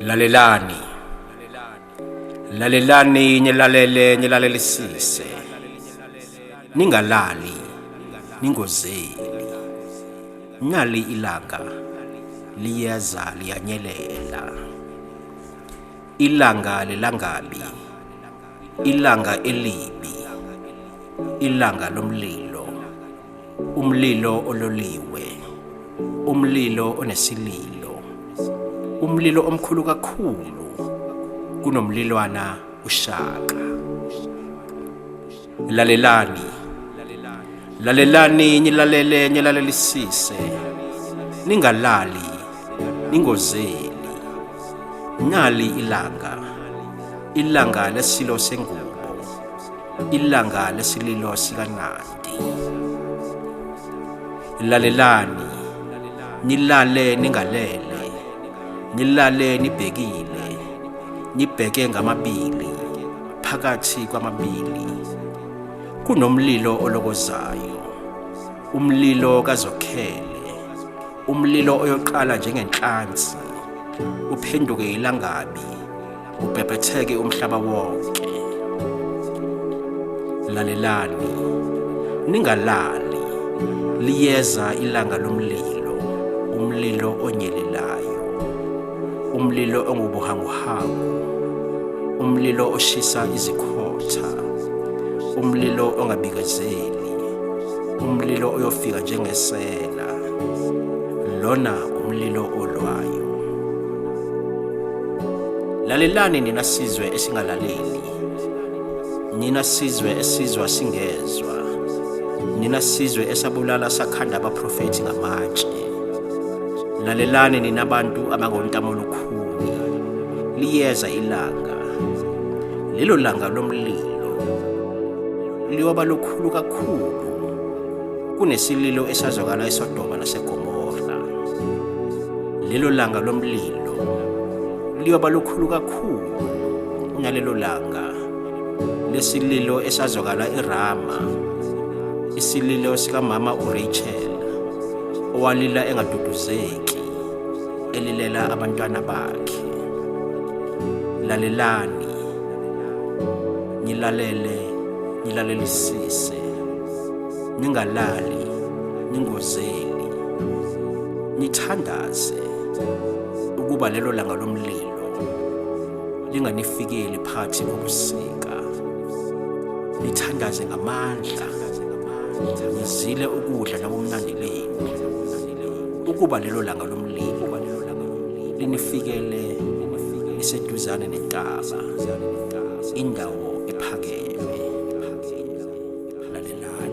Lalelani, lalelani nyelalelisise, ningalali, ningozeli, nali ilanga, liyeza liyanyelela, ilanga lelangabi, ilanga elibi, ilanga lomlilo, umlilo ololiwe, umlilo onesililo, umlilo omkhulu kakhulu kunomlilwana ushaka. Lalelani, lalelani nyelalelisise, ningalali, ningozeli, nali ilanga, ilanga lesilo sengubo, ilanga lesililo sikaNandi. Lalelani, nilale ningalele, nilale nibhekile, nibheke ngamabili, phakathi kwamabili, kunomlilo olokozayo, umlilo kaZokhele, umlilo oyoqala njengenhlansi, uphenduke ilangabi, ubhebhetheke umhlaba wonke. Lalelani, ningalali, liyeza ilanga lomlilo, umlilo onyelelayo, umlilo ongubuhanguhangu, umlilo oshisa izikhotha, umlilo ongabikezeli, umlilo oyofika njengesela, lona umlilo olwayo. Lalelani nina sizwe esingalaleli, nina sizwe esizwa singezwa, nina sizwe esabulala sakhanda abaprofethi ngamatshe. Lalelani nina bantu abangontamo olukhuni, liyeza ilanga, lelo langa lomlilo liyoba lukhulu kakhulu kunesililo esazwakala eSodoma naseGomora. Lelo langa lomlilo liyoba lukhulu kakhulu kunalelo langa lesililo esazwakala eRama, isililo sikamama uRachel owalila engaduduzeki, elilela abantwana bakhe. Lalelani, nyilalelisise, ningalali, ningozeli, nithandaze ukuba lelo langa lomlilo linganifikeli phakathi kobusika. Nithandaze ngamandla, nizile ukudla nabumnandi benu, ukuba lelo langa lomlilo linifikele liseduzane nentaba, indawo ephakeme. Lalelani.